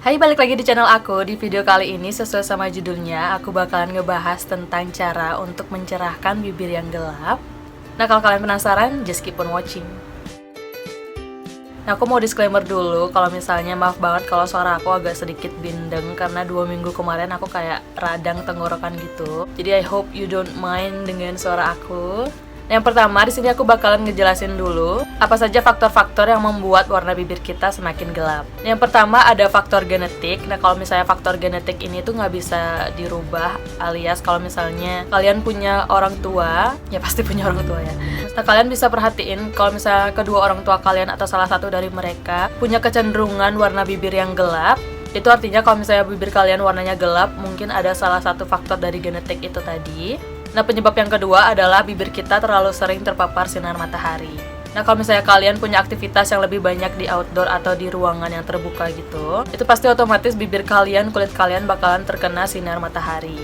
Hai, balik lagi di channel aku. Di video kali ini sesuai sama judulnya, aku bakalan ngebahas tentang cara untuk mencerahkan bibir yang gelap. Nah, kalau kalian penasaran, just keep on watching. Nah, aku mau disclaimer dulu kalau misalnya maaf banget kalau suara aku agak sedikit bindeng karena 2 minggu kemarin aku kayak radang tenggorokan gitu. Jadi I hope you don't mind dengan suara aku. Yang pertama, di sini aku bakalan ngejelasin dulu apa saja faktor-faktor yang membuat warna bibir kita semakin gelap. Yang pertama ada faktor genetik. Nah, kalau misalnya faktor genetik ini tuh nggak bisa dirubah, alias kalau misalnya kalian punya orang tua, ya pasti punya orang tua ya. Nah, kalian bisa perhatiin kalau misalnya kedua orang tua kalian atau salah satu dari mereka punya kecenderungan warna bibir yang gelap. Itu artinya kalau misalnya bibir kalian warnanya gelap, mungkin ada salah satu faktor dari genetik itu tadi. Nah, penyebab yang kedua adalah bibir kita terlalu sering terpapar sinar matahari. Nah, kalau misalnya kalian punya aktivitas yang lebih banyak di outdoor atau di ruangan yang terbuka gitu, itu pasti otomatis bibir kalian, kulit kalian bakalan terkena sinar matahari,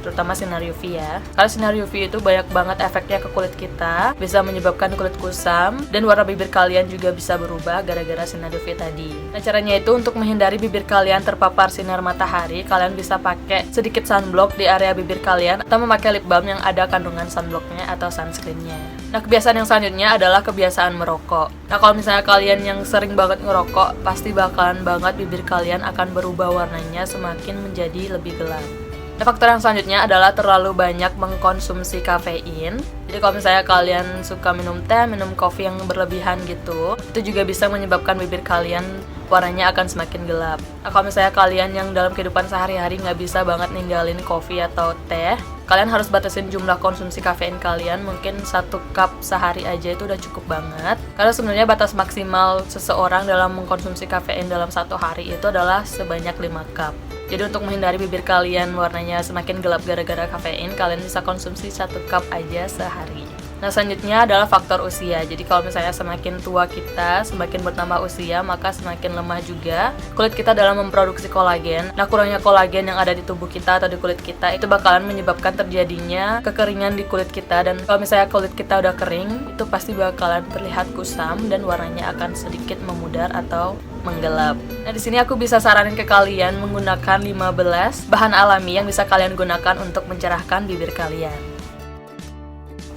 terutama sinar UV ya. Karena sinar UV itu banyak banget efeknya ke kulit kita, bisa menyebabkan kulit kusam, dan warna bibir kalian juga bisa berubah gara-gara sinar UV tadi. Nah, caranya itu untuk menghindari bibir kalian terpapar sinar matahari, kalian bisa pakai sedikit sunblock di area bibir kalian, atau memakai lip balm yang ada kandungan sunblocknya atau sunscreennya. Nah, kebiasaan yang selanjutnya adalah kebiasaan merokok. Nah, kalau misalnya kalian yang sering banget ngerokok, pasti bakalan banget bibir kalian akan berubah warnanya semakin menjadi lebih gelap. Nah, faktor yang selanjutnya adalah terlalu banyak mengkonsumsi kafein. Jadi kalau misalnya kalian suka minum teh, minum kopi yang berlebihan gitu, itu juga bisa menyebabkan bibir kalian warnanya akan semakin gelap. Nah, kalau misalnya kalian yang dalam kehidupan sehari-hari nggak bisa banget ninggalin kopi atau teh, kalian harus batasin jumlah konsumsi kafein kalian. Mungkin 1 cup sehari aja itu udah cukup banget. Karena sebenarnya batas maksimal seseorang dalam mengkonsumsi kafein dalam 1 hari itu adalah sebanyak 5 cup. Jadi untuk menghindari bibir kalian warnanya semakin gelap gara-gara kafein, kalian bisa konsumsi 1 cup aja sehari. Nah, selanjutnya adalah faktor usia. Jadi kalau misalnya semakin tua kita, semakin bertambah usia, maka semakin lemah juga kulit kita dalam memproduksi kolagen. Nah, kurangnya kolagen yang ada di tubuh kita atau di kulit kita itu bakalan menyebabkan terjadinya kekeringan di kulit kita. Dan kalau misalnya kulit kita udah kering, itu pasti bakalan terlihat kusam dan warnanya akan sedikit memudar atau menggelap. Nah, di sini aku bisa saranin ke kalian menggunakan 15 bahan alami yang bisa kalian gunakan untuk mencerahkan bibir kalian.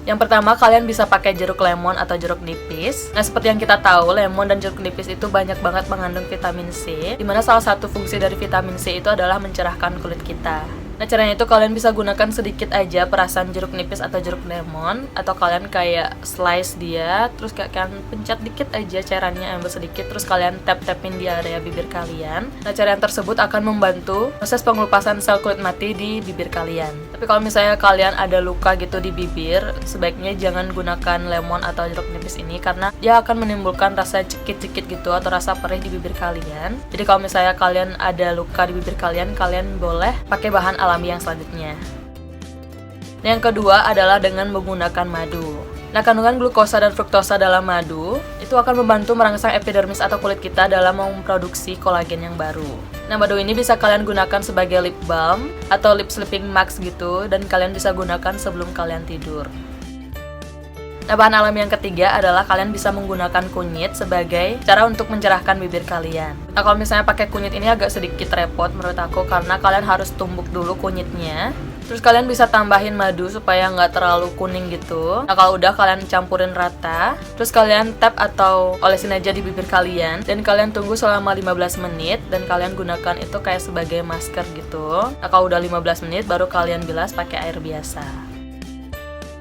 Yang pertama, kalian bisa pakai jeruk lemon atau jeruk nipis. Nah, seperti yang kita tahu, lemon dan jeruk nipis itu banyak banget mengandung vitamin C, dimana salah satu fungsi dari vitamin C itu adalah mencerahkan kulit kita. Nah, caranya itu kalian bisa gunakan sedikit aja perasan jeruk nipis atau jeruk lemon, atau kalian kayak slice dia, terus kayak kalian pencet dikit aja cairannya, ambil sedikit, terus kalian tap-tapin di area bibir kalian. Nah, cara yang tersebut akan membantu proses pengelupasan sel kulit mati di bibir kalian. Tapi kalau misalnya kalian ada luka gitu di bibir, sebaiknya jangan gunakan lemon atau jeruk nipis ini karena dia akan menimbulkan rasa cekit-cekit gitu atau rasa perih di bibir kalian. Jadi kalau misalnya kalian ada luka di bibir kalian, kalian boleh pakai bahan alami yang selanjutnya. Nah, yang kedua adalah dengan menggunakan madu. Nah, kandungan glukosa dan fruktosa dalam madu itu akan membantu merangsang epidermis atau kulit kita dalam memproduksi kolagen yang baru. Nah, madu ini bisa kalian gunakan sebagai lip balm atau lip sleeping mask gitu, dan kalian bisa gunakan sebelum kalian tidur. Nah, bahan alami yang ketiga adalah kalian bisa menggunakan kunyit sebagai cara untuk mencerahkan bibir kalian. Nah, kalau misalnya pakai kunyit ini agak sedikit repot menurut aku karena kalian harus tumbuk dulu kunyitnya. Terus kalian bisa tambahin madu supaya nggak terlalu kuning gitu. Nah, kalau udah kalian campurin rata, terus kalian tap atau olesin aja di bibir kalian, dan kalian tunggu selama 15 menit, dan kalian gunakan itu kayak sebagai masker gitu. Nah, kalau udah 15 menit baru kalian bilas pakai air biasa.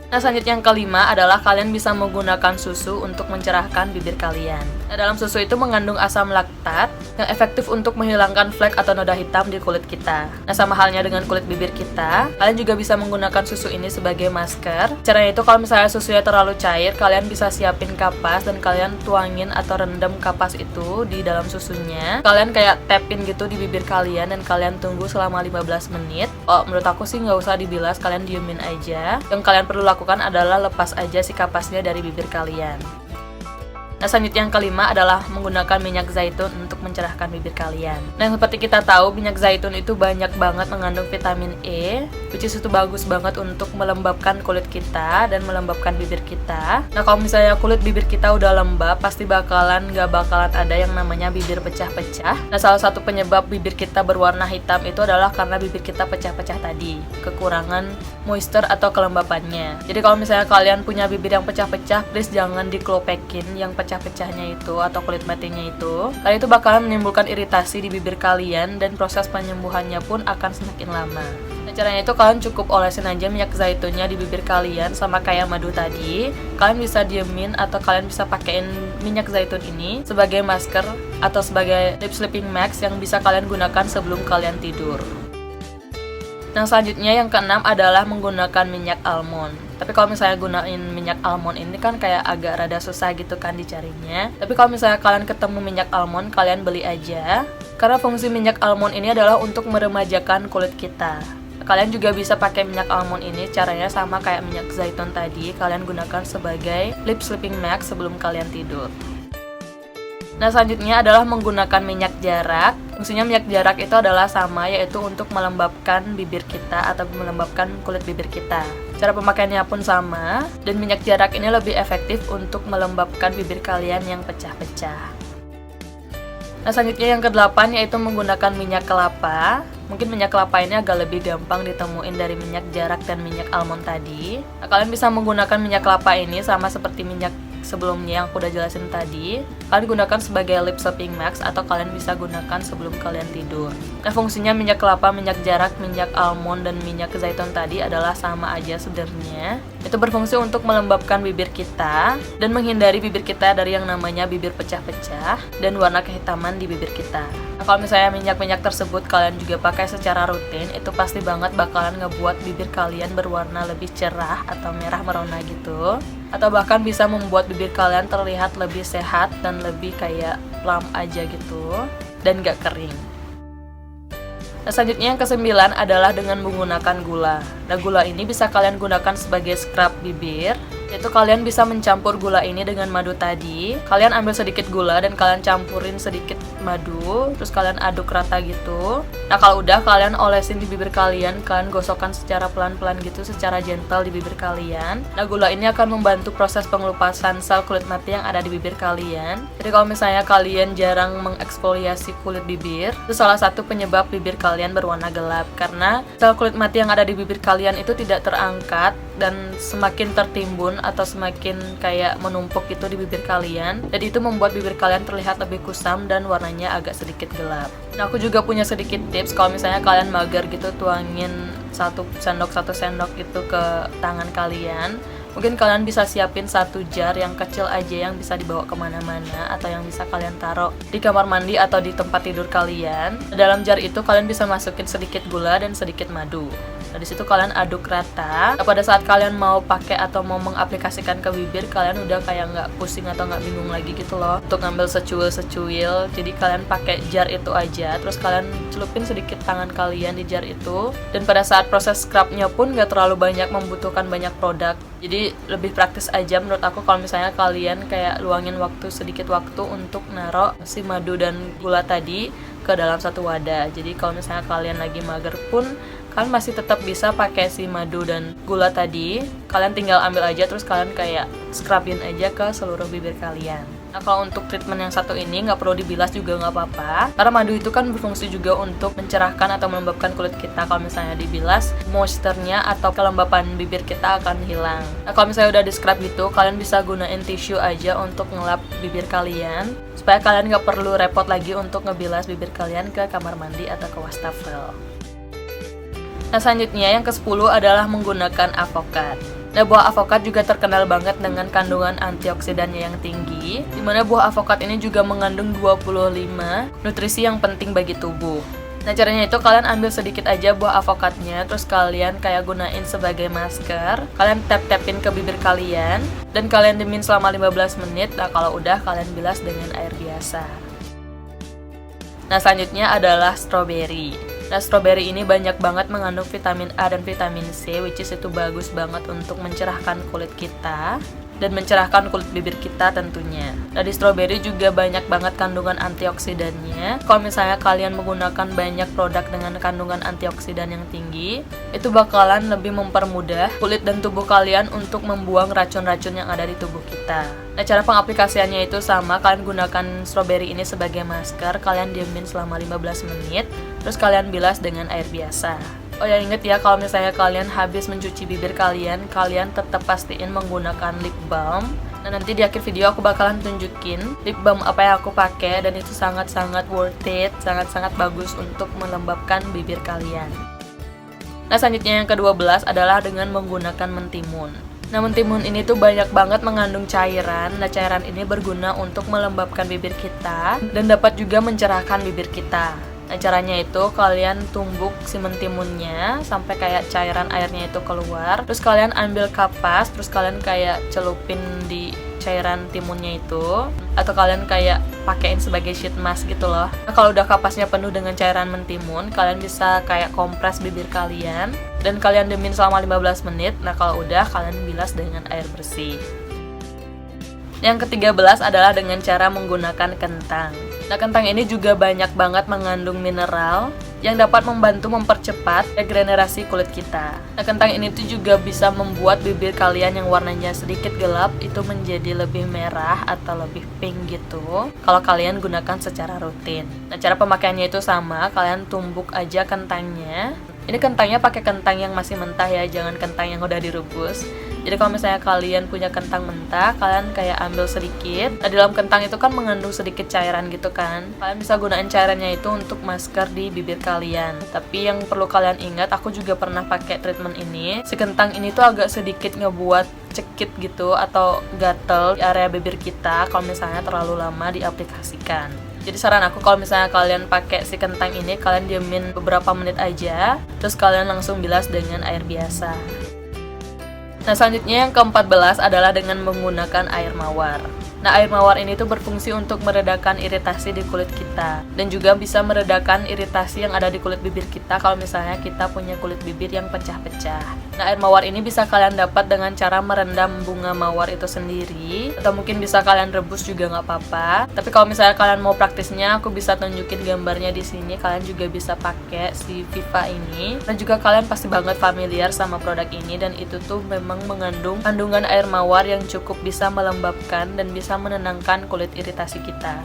Nah, selanjutnya yang kelima adalah kalian bisa menggunakan susu untuk mencerahkan bibir kalian. Nah, dalam susu itu mengandung asam laktat yang efektif untuk menghilangkan flek atau noda hitam di kulit kita. Nah, sama halnya dengan kulit bibir kita, kalian juga bisa menggunakan susu ini sebagai masker. Caranya itu kalau misalnya susunya terlalu cair, kalian bisa siapin kapas dan kalian tuangin atau rendam kapas itu di dalam susunya. Kalian kayak tapin gitu di bibir kalian dan kalian tunggu selama 15 menit. Oh, menurut aku sih nggak usah dibilas, kalian diemin aja. Yang kalian perlu lakukan adalah lepas aja si kapasnya dari bibir kalian. Nah, selanjutnya yang kelima adalah menggunakan minyak zaitun untuk mencerahkan bibir kalian. Nah, seperti kita tahu, minyak zaitun itu banyak banget mengandung vitamin E, which is itu bagus banget untuk melembabkan kulit kita dan melembabkan bibir kita. Nah, kalau misalnya kulit bibir kita udah lembab, pasti gak bakalan ada yang namanya bibir pecah-pecah. Nah, salah satu penyebab bibir kita berwarna hitam itu adalah karena bibir kita pecah-pecah tadi, kekurangan moisture atau kelembapannya. Jadi kalau misalnya kalian punya bibir yang pecah-pecah, please jangan diklopekin yang pecah-pecahnya itu atau kulit matinya itu, karena itu bakalan menimbulkan iritasi di bibir kalian dan proses penyembuhannya pun akan semakin lama. Nah, caranya itu kalian cukup olesin aja minyak zaitunnya di bibir kalian sama kayak madu tadi. Kalian bisa diemin atau kalian bisa pakein minyak zaitun ini sebagai masker atau sebagai lip sleeping mask yang bisa kalian gunakan sebelum kalian tidur. Nah, selanjutnya yang keenam adalah menggunakan minyak almond. Tapi kalau misalnya gunain minyak almond ini kan kayak agak rada susah gitu kan dicarinya. Tapi kalau misalnya kalian ketemu minyak almond, kalian beli aja. Karena fungsi minyak almond ini adalah untuk meremajakan kulit kita. Kalian juga bisa pakai minyak almond ini, caranya sama kayak minyak zaitun tadi. Kalian gunakan sebagai lip sleeping mask sebelum kalian tidur. Nah, selanjutnya adalah menggunakan minyak jarak. Fungsinya minyak jarak itu adalah sama, yaitu untuk melembabkan bibir kita atau melembabkan kulit bibir kita. Cara pemakaiannya pun sama, dan minyak jarak ini lebih efektif untuk melembabkan bibir kalian yang pecah-pecah. Nah, selanjutnya yang ke-8 yaitu menggunakan minyak kelapa. Mungkin minyak kelapa ini agak lebih gampang ditemuin dari minyak jarak dan minyak almond tadi. Nah, kalian bisa menggunakan minyak kelapa ini sama seperti minyak sebelumnya yang aku udah jelasin tadi. Kalian gunakan sebagai lip sleeping mask atau kalian bisa gunakan sebelum kalian tidur. Nah, fungsinya minyak kelapa, minyak jarak, minyak almond, dan minyak zaitun tadi adalah sama aja sebenarnya. Itu berfungsi untuk melembabkan bibir kita dan menghindari bibir kita dari yang namanya bibir pecah-pecah dan warna kehitaman di bibir kita. Nah, kalau misalnya minyak-minyak tersebut kalian juga pakai secara rutin, itu pasti banget bakalan ngebuat bibir kalian berwarna lebih cerah atau merah merona gitu. Atau bahkan bisa membuat bibir kalian terlihat lebih sehat dan lebih kayak plump aja gitu dan gak kering. Nah, selanjutnya yang ke-9 adalah dengan menggunakan gula. Nah, gula ini bisa kalian gunakan sebagai scrub bibir, yaitu kalian bisa mencampur gula ini dengan madu tadi. Kalian ambil sedikit gula dan kalian campurin sedikit madu, terus kalian aduk rata gitu. Nah, kalau udah kalian olesin di bibir kalian, kalian gosokkan secara pelan-pelan gitu, secara gentle di bibir kalian. Nah, gula ini akan membantu proses pengelupasan sel kulit mati yang ada di bibir kalian. Jadi kalau misalnya kalian jarang mengeksfoliasi kulit bibir, itu salah satu penyebab bibir kalian berwarna gelap, karena sel kulit mati yang ada di bibir kalian itu tidak terangkat dan semakin tertimbun atau semakin kayak menumpuk gitu di bibir kalian. Jadi itu membuat bibir kalian terlihat lebih kusam dan warnanya agak sedikit gelap. Nah, aku juga punya sedikit tips kalau misalnya kalian mager gitu, tuangin 1 sendok gitu ke tangan kalian. Mungkin kalian bisa siapin 1 jar yang kecil aja yang bisa dibawa kemana-mana atau yang bisa kalian taruh di kamar mandi atau di tempat tidur kalian. Dalam jar itu kalian bisa masukin sedikit gula dan sedikit madu. Nah, di situ kalian aduk rata. Nah, pada saat kalian mau pakai atau mau mengaplikasikan ke bibir, kalian udah kayak nggak pusing atau nggak bingung lagi gitu loh untuk ngambil secuil. Jadi kalian pakai jar itu aja, terus kalian celupin sedikit tangan kalian di jar itu. Dan pada saat proses scrubnya pun nggak terlalu banyak membutuhkan banyak produk. Jadi lebih praktis aja menurut aku kalau misalnya kalian kayak luangin sedikit waktu untuk naruh si madu dan gula tadi ke dalam satu wadah. Jadi kalau misalnya kalian lagi mager pun kalian masih tetap bisa pakai si madu dan gula tadi. Kalian tinggal ambil aja terus kalian kayak scrubin aja ke seluruh bibir kalian. Nah, kalau untuk treatment yang satu ini nggak perlu dibilas juga nggak apa-apa, karena madu itu kan berfungsi juga untuk mencerahkan atau melembabkan kulit kita. Kalau misalnya dibilas, moisturnya atau kelembapan bibir kita akan hilang. Nah, kalau misalnya udah di scrub gitu, kalian bisa gunain tisu aja untuk ngelap bibir kalian, supaya kalian nggak perlu repot lagi untuk ngebilas bibir kalian ke kamar mandi atau ke wastafel. Nah, selanjutnya yang ke-10 adalah menggunakan avokat. Nah, buah avokat juga terkenal banget dengan kandungan antioksidannya yang tinggi, dimana buah avokat ini juga mengandung 25 nutrisi yang penting bagi tubuh. Nah, caranya itu kalian ambil sedikit aja buah avokatnya, terus kalian kayak gunain sebagai masker. Kalian tap-tapin ke bibir kalian, dan kalian diemin selama 15 menit. Nah, kalau udah kalian bilas dengan air biasa. Nah, selanjutnya adalah strawberry. Nah, strawberry ini banyak banget mengandung vitamin A dan vitamin C, which is itu bagus banget untuk mencerahkan kulit kita. dan mencerahkan kulit bibir kita tentunya. Dari strawberry juga banyak banget kandungan antioksidannya. Kalau misalnya kalian menggunakan banyak produk dengan kandungan antioksidan yang tinggi, itu bakalan lebih mempermudah kulit dan tubuh kalian untuk membuang racun-racun yang ada di tubuh kita. Nah, cara pengaplikasiannya itu sama, kalian gunakan strawberry ini sebagai masker, kalian diemin selama 15 menit, terus kalian bilas dengan air biasa. Oh ya, inget ya, kalau misalnya kalian habis mencuci bibir kalian tetap pastiin menggunakan lip balm. Nah, nanti di akhir video aku bakalan tunjukin lip balm apa yang aku pakai, dan itu sangat-sangat worth it, sangat-sangat bagus untuk melembabkan bibir kalian. Nah, selanjutnya yang ke-12 adalah dengan menggunakan mentimun. Nah, mentimun ini tuh banyak banget mengandung cairan. Nah, cairan ini berguna untuk melembabkan bibir kita dan dapat juga mencerahkan bibir kita. Nah, caranya itu kalian tumbuk si mentimunnya sampai kayak cairan airnya itu keluar. Terus kalian ambil kapas, terus kalian kayak celupin di cairan timunnya itu, atau kalian kayak pakein sebagai sheet mask gitu loh. Nah, kalau udah kapasnya penuh dengan cairan mentimun, kalian bisa kayak kompres bibir kalian dan kalian diemin selama 15 menit. Nah, kalau udah, kalian bilas dengan air bersih. Yang ke-13 adalah dengan cara menggunakan kentang. Nah, kentang ini juga banyak banget mengandung mineral yang dapat membantu mempercepat regenerasi kulit kita. Nah, kentang ini tuh juga bisa membuat bibir kalian yang warnanya sedikit gelap itu menjadi lebih merah atau lebih pink gitu kalau kalian gunakan secara rutin. Nah, cara pemakaiannya itu sama, kalian tumbuk aja kentangnya. Ini kentangnya pakai kentang yang masih mentah ya, jangan kentang yang udah direbus. Jadi kalau misalnya kalian punya kentang mentah, kalian kayak ambil sedikit. Nah, di dalam kentang itu kan mengandung sedikit cairan gitu kan. Kalian bisa gunain cairannya itu untuk masker di bibir kalian. Tapi yang perlu kalian ingat, aku juga pernah pakai treatment ini. Si kentang ini tuh agak sedikit ngebuat cekit gitu atau gatel di area bibir kita kalau misalnya terlalu lama diaplikasikan. Jadi saran aku kalau misalnya kalian pakai si kentang ini, kalian diemin beberapa menit aja, terus kalian langsung bilas dengan air biasa. Nah, selanjutnya yang ke-14 adalah dengan menggunakan air mawar. Nah, air mawar ini tuh berfungsi untuk meredakan iritasi di kulit kita dan juga bisa meredakan iritasi yang ada di kulit bibir kita kalau misalnya kita punya kulit bibir yang pecah-pecah. Nah, air mawar ini bisa kalian dapat dengan cara merendam bunga mawar itu sendiri, atau mungkin bisa kalian rebus juga nggak apa-apa. Tapi kalau misalnya kalian mau praktisnya, aku bisa tunjukin gambarnya di sini. Kalian juga bisa pakai si Viva ini, dan juga kalian pasti banget familiar sama produk ini, dan itu tuh memang mengandung kandungan air mawar yang cukup bisa melembabkan dan bisa menenangkan kulit iritasi kita.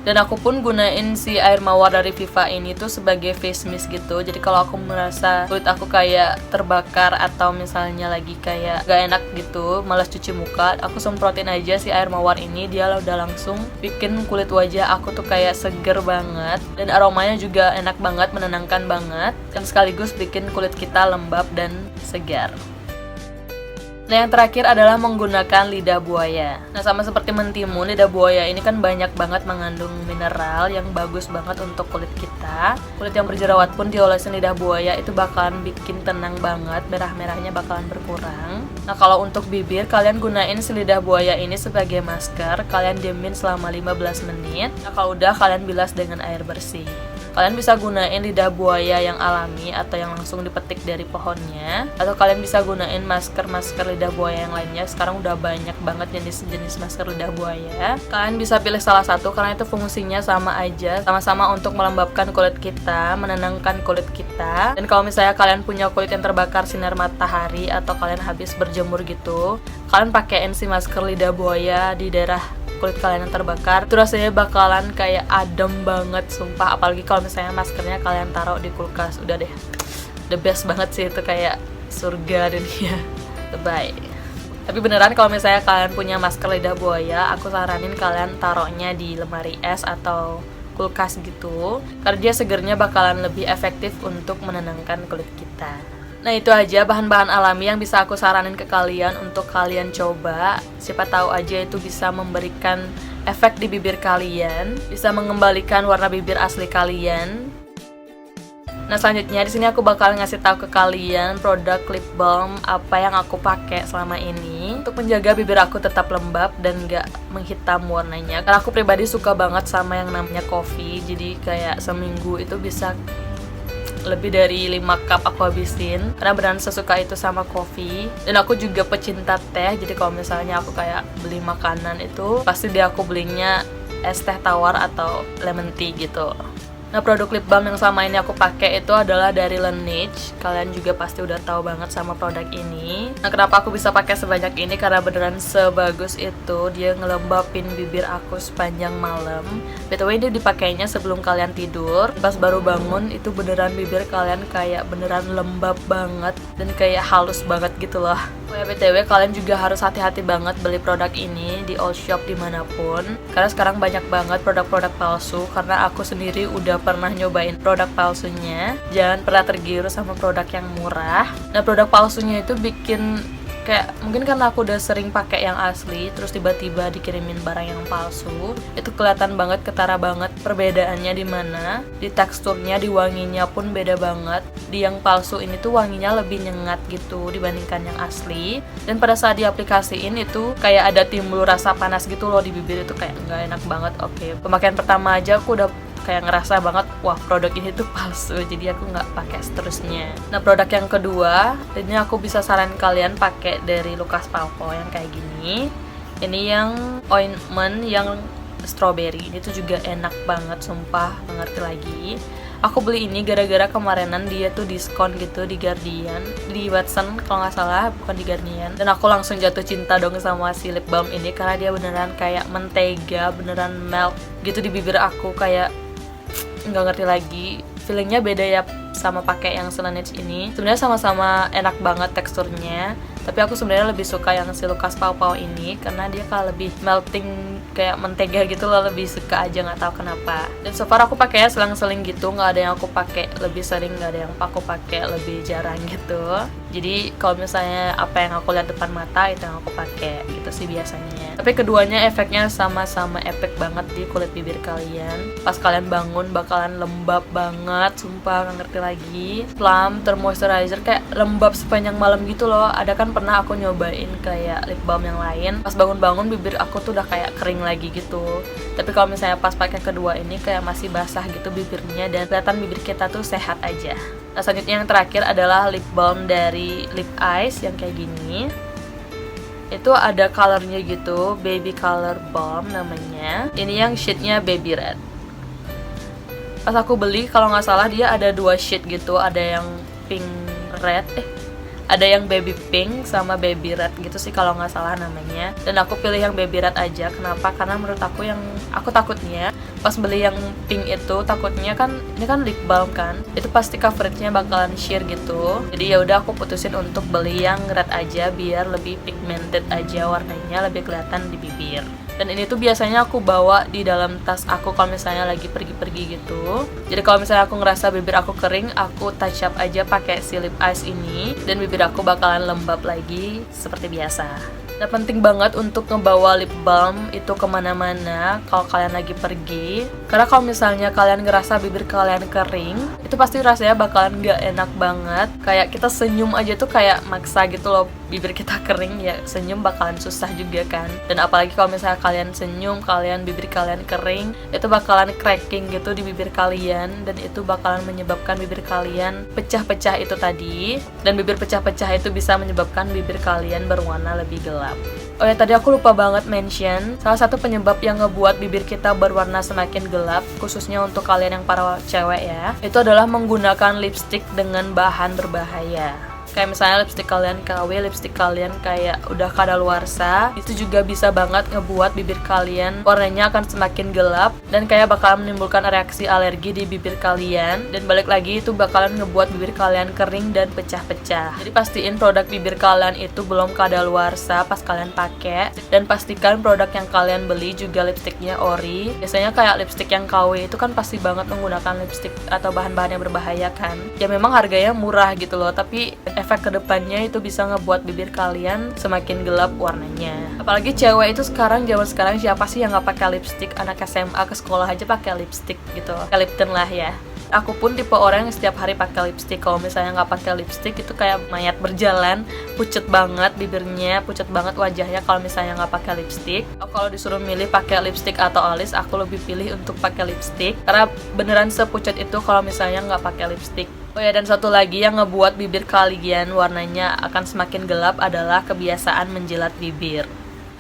Dan aku pun gunain si air mawar dari Viva ini tuh sebagai face mist gitu. Jadi kalau aku merasa kulit aku kayak terbakar atau misalnya lagi kayak gak enak gitu, malas cuci muka, aku semprotin aja si air mawar ini. Dia udah langsung bikin kulit wajah aku tuh kayak seger banget, dan aromanya juga enak banget, menenangkan banget, dan sekaligus bikin kulit kita lembab dan segar. Nah, yang terakhir adalah menggunakan lidah buaya. Nah, sama seperti mentimun, lidah buaya ini kan banyak banget mengandung mineral yang bagus banget untuk kulit kita. Kulit yang berjerawat pun diolesin lidah buaya itu bakalan bikin tenang banget, merah-merahnya bakalan berkurang. Nah, kalau untuk bibir, kalian gunain si lidah buaya ini sebagai masker. Kalian diemin selama 15 menit. Nah, kalau udah, kalian bilas dengan air bersih. Kalian bisa gunain lidah buaya yang alami atau yang langsung dipetik dari pohonnya, atau kalian bisa gunain masker lidah buaya yang lainnya. Sekarang udah banyak banget jenis-jenis masker lidah buaya. Kalian bisa pilih salah satu karena itu fungsinya sama aja, sama-sama untuk melembabkan kulit kita, menenangkan kulit kita. Dan kalau misalnya kalian punya kulit yang terbakar sinar matahari atau kalian habis berjemur gitu, kalian pakein si masker lidah buaya di daerah kulit kalian yang terbakar, itu rasanya bakalan kayak adem banget, sumpah. Apalagi kalau misalnya maskernya kalian taruh di kulkas, udah deh, the best banget sih, itu kayak surga dunia, terbaik. Tapi beneran kalau misalnya kalian punya masker lidah buaya, aku saranin kalian taruhnya di lemari es atau kulkas gitu, karena dia segernya bakalan lebih efektif untuk menenangkan kulit kita. Nah, itu aja bahan-bahan alami yang bisa aku saranin ke kalian untuk kalian coba. Siapa tahu aja itu bisa memberikan efek di bibir kalian, bisa mengembalikan warna bibir asli kalian. Nah, selanjutnya di sini aku bakal ngasih tahu ke kalian produk lip balm apa yang aku pakai selama ini untuk menjaga bibir aku tetap lembab dan gak menghitam warnanya. Karena aku pribadi suka banget sama yang namanya coffee, jadi kayak seminggu itu bisa lebih dari 5 cup aku habisin karena beneran sesuka itu sama kopi. Dan aku juga pecinta teh, jadi kalau misalnya aku kayak beli makanan itu pasti dia aku belinya es teh tawar atau lemon tea gitu. Nah, produk lip balm yang selama ini aku pakai itu adalah dari Laneige. Kalian juga pasti udah tahu banget sama produk ini. Nah, kenapa aku bisa pakai sebanyak ini? Karena beneran sebagus itu. Dia ngelembapin bibir aku sepanjang malam. BTW ini dipakainya sebelum kalian tidur. Pas baru bangun itu beneran bibir kalian kayak beneran lembab banget dan kayak halus banget gitu loh. Oh ya, BTW kalian juga harus hati-hati banget beli produk ini di all shop dimanapun. Karena sekarang banyak banget produk-produk palsu. Karena aku sendiri udah pernah nyobain produk palsunya. Jangan pernah tergiur sama produk yang murah. Nah, produk palsunya itu bikin kayak mungkin karena aku udah sering pakai yang asli terus tiba-tiba dikirimin barang yang palsu, itu kelihatan banget, ketara banget perbedaannya di mana. Di teksturnya, di wanginya pun beda banget. Di yang palsu ini tuh wanginya lebih nyengat gitu dibandingkan yang asli. Dan pada saat diaplikasiin itu kayak ada timbul rasa panas gitu loh di bibir, itu kayak nggak enak banget. Oke, pemakaian pertama aja aku udah kayak ngerasa banget, wah produk ini tuh palsu, jadi aku nggak pakai seterusnya. Nah, produk yang kedua, ini aku bisa saran kalian pakai dari Lucas Papo yang kayak gini. Ini yang ointment yang strawberry, ini tuh juga enak banget, sumpah nggak ngerti lagi. Aku beli ini gara-gara kemarinan dia tuh diskon gitu di Guardian, di Watson kalau nggak salah, bukan di Guardian. Dan aku langsung jatuh cinta dong sama si lip balm ini karena dia beneran kayak mentega, beneran melt gitu di bibir aku, kayak nggak ngerti lagi, feelingnya beda ya sama pakai yang Laneige ini. Sebenarnya sama-sama enak banget teksturnya, tapi aku sebenarnya lebih suka yang si Lucas Papo ini karena dia kayak lebih melting kayak mentega gitu loh, lebih suka aja, nggak tahu kenapa. Dan so far aku pakainya selang-seling gitu, nggak ada yang aku pakai lebih sering, nggak ada yang aku pakai lebih jarang gitu. Jadi kalau misalnya apa yang aku lihat depan mata itu yang aku pakai gitu sih biasanya. Tapi keduanya efeknya sama-sama efek banget di kulit bibir kalian. Pas kalian bangun bakalan lembab banget, sumpah nggak ngerti lagi. Plum moisturizer kayak lembab sepanjang malam gitu loh. Ada kan pernah aku nyobain kayak lip balm yang lain, pas bangun-bangun bibir aku tuh udah kayak kering lagi gitu. Tapi kalau misalnya pas pakai kedua ini kayak masih basah gitu bibirnya dan kelihatan bibir kita tuh sehat aja. Nah, selanjutnya yang terakhir adalah lip balm dari Lip Eyes yang kayak gini. Itu ada colornya gitu, baby color balm namanya. Ini yang shade-nya baby red. Pas aku beli kalau nggak salah dia ada 2 shade gitu, ada yang pink red, ada yang baby pink sama baby red gitu sih kalau nggak salah namanya. Dan aku pilih yang baby red aja. Kenapa? Karena menurut aku yang aku takutnya pas beli yang pink itu, takutnya kan ini kan lip balm kan, itu pasti coveragenya bakalan sheer gitu. Jadi ya udah aku putusin untuk beli yang red aja biar lebih pigmented aja warnanya, lebih kelihatan di bibir. Dan ini tuh biasanya aku bawa di dalam tas aku kalau misalnya lagi pergi-pergi gitu. Jadi kalau misalnya aku ngerasa bibir aku kering, aku touch up aja pakai si Lip Eyes ini dan bibir aku bakalan lembab lagi seperti biasa. Nah, penting banget untuk ngebawa lip balm itu kemana-mana kalau kalian lagi pergi. Karena kalau misalnya kalian ngerasa bibir kalian kering, itu pasti rasanya bakalan gak enak banget. Kayak kita senyum aja tuh kayak maksa gitu loh, bibir kita kering ya senyum bakalan susah juga kan. Dan apalagi kalau misalnya kalian senyum, bibir kalian kering, itu bakalan cracking gitu di bibir kalian. Dan itu bakalan menyebabkan bibir kalian pecah-pecah itu tadi. Dan bibir pecah-pecah itu bisa menyebabkan bibir kalian berwarna lebih gelap. Oh ya, tadi aku lupa banget mention, salah satu penyebab yang ngebuat bibir kita berwarna semakin gelap, khususnya untuk kalian yang para cewek ya, itu adalah menggunakan lipstick dengan bahan berbahaya. Kayak misalnya lipstick kalian KW, lipstick kalian kayak udah kadaluarsa, itu juga bisa banget ngebuat bibir kalian warnanya akan semakin gelap dan kayak bakalan menimbulkan reaksi alergi di bibir kalian. Dan balik lagi itu bakalan ngebuat bibir kalian kering dan pecah-pecah. Jadi pastiin produk bibir kalian itu belum kadaluarsa pas kalian pakai, dan pastikan produk yang kalian beli juga lipsticknya ori. Biasanya kayak lipstick yang KW itu kan pasti banget menggunakan lipstick atau bahan-bahan yang berbahaya kan. Ya memang harganya murah gitu loh, tapi efek kedepannya itu bisa ngebuat bibir kalian semakin gelap warnanya. Apalagi cewek itu sekarang, zaman sekarang siapa sih yang nggak pakai lipstick? Anak SMA ke sekolah aja pakai lipstick gitu, kayak Lipton lah ya. Aku pun tipe orang yang setiap hari pakai lipstick. Kalau misalnya nggak pakai lipstick itu kayak mayat berjalan, pucet banget bibirnya, pucet banget wajahnya kalau misalnya nggak pakai lipstick. Kalau disuruh milih pakai lipstick atau alis, aku lebih pilih untuk pakai lipstick karena beneran sepucet itu kalau misalnya nggak pakai lipstick. Oh ya, dan satu lagi yang ngebuat bibir kalian warnanya akan semakin gelap adalah kebiasaan menjilat bibir.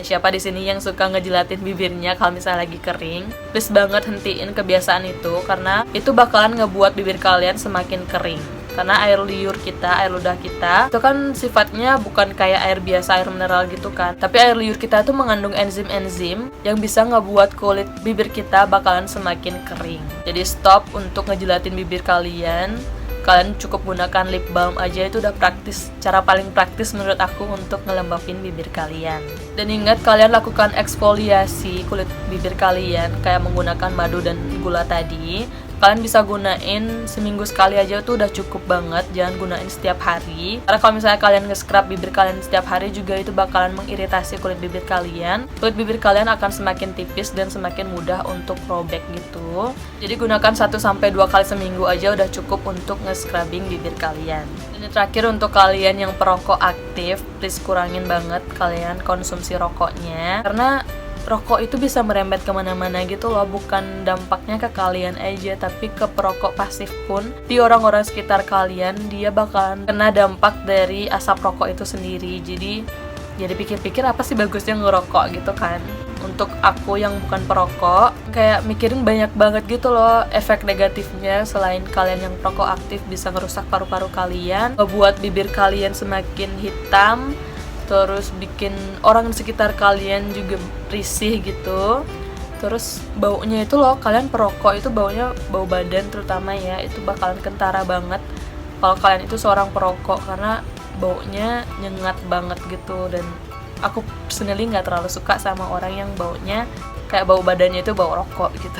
Siapa di sini yang suka ngejilatin bibirnya kalau misalnya lagi kering? Please banget hentiin kebiasaan itu, karena itu bakalan ngebuat bibir kalian semakin kering. Karena air liur kita, air ludah kita, itu kan sifatnya bukan kayak air biasa, air mineral gitu kan. Tapi air liur kita itu mengandung enzim-enzim yang bisa ngebuat kulit bibir kita bakalan semakin kering. Jadi stop untuk ngejilatin bibir kalian. Kalian cukup gunakan lip balm aja, itu udah praktis. Cara paling praktis menurut aku untuk ngelembapin bibir kalian. Dan ingat, kalian lakukan eksfoliasi kulit bibir kalian kayak menggunakan madu dan gula tadi. Kalian bisa gunain seminggu sekali aja, tuh udah cukup banget. Jangan gunain setiap hari, karena kalau misalnya kalian nge-scrub bibir kalian setiap hari juga itu bakalan mengiritasi kulit bibir kalian. Kulit bibir kalian akan semakin tipis dan semakin mudah untuk robek gitu. Jadi gunakan 1-2 kali seminggu aja udah cukup untuk nge-scrubbing bibir kalian. Dan yang terakhir, untuk kalian yang perokok aktif, please kurangin banget kalian konsumsi rokoknya, karena rokok itu bisa merembet kemana-mana gitu loh. Bukan dampaknya ke kalian aja, tapi ke perokok pasif pun di orang-orang sekitar kalian, dia bakalan kena dampak dari asap rokok itu sendiri. Jadi pikir-pikir apa sih bagusnya ngerokok gitu kan. Untuk aku yang bukan perokok, kayak mikirin banyak banget gitu loh efek negatifnya. Selain kalian yang perokok aktif bisa ngerusak paru-paru kalian, ngebuat bibir kalian semakin hitam, terus bikin orang di sekitar kalian juga risih gitu. Terus baunya itu loh, kalian perokok itu baunya, bau badan terutama ya, itu bakalan kentara banget kalau kalian itu seorang perokok, karena baunya nyengat banget gitu. Dan aku personally nggak terlalu suka sama orang yang baunya kayak bau badannya itu bau rokok gitu.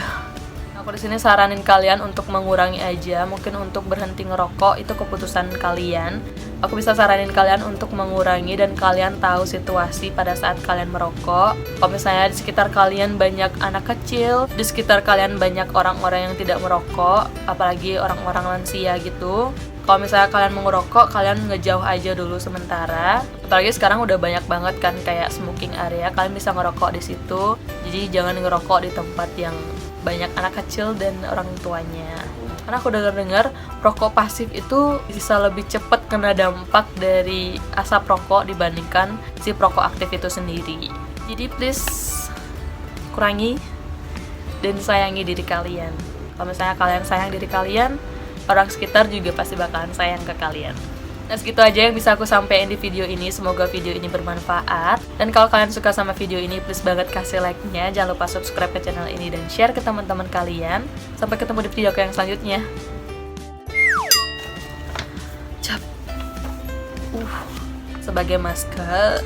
Aku di sini saranin kalian untuk mengurangi aja. Mungkin untuk berhenti ngerokok itu keputusan kalian. Aku bisa saranin kalian untuk mengurangi, dan kalian tahu situasi pada saat kalian merokok. Kalau misalnya di sekitar kalian banyak anak kecil, di sekitar kalian banyak orang-orang yang tidak merokok, apalagi orang-orang lansia gitu, kalau misalnya kalian mau ngerokok, kalian ngejauh aja dulu sementara. Apalagi sekarang udah banyak banget kan kayak smoking area, kalian bisa ngerokok di situ. Jadi jangan ngerokok di tempat yang banyak anak kecil dan orang tuanya. Karena aku dengar rokok pasif itu bisa lebih cepat kena dampak dari asap rokok dibandingkan si perokok aktif itu sendiri. Jadi please kurangi dan sayangi diri kalian. Kalau misalnya kalian sayang diri kalian, orang sekitar juga pasti bakalan sayang ke kalian. Nah, segitu aja yang bisa aku sampaikan di video ini. Semoga video ini bermanfaat. Dan kalau kalian suka sama video ini, please banget kasih like-nya. Jangan lupa subscribe ke channel ini dan share ke teman-teman kalian. Sampai ketemu di video aku yang selanjutnya. Cap. Sebagai masker.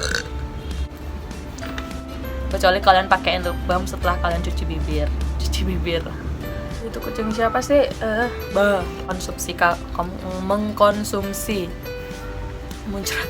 Kecuali kalian pakai lip balm setelah kalian cuci bibir. Itu kucing siapa sih? Konsumsi mengkonsumsi muncrat.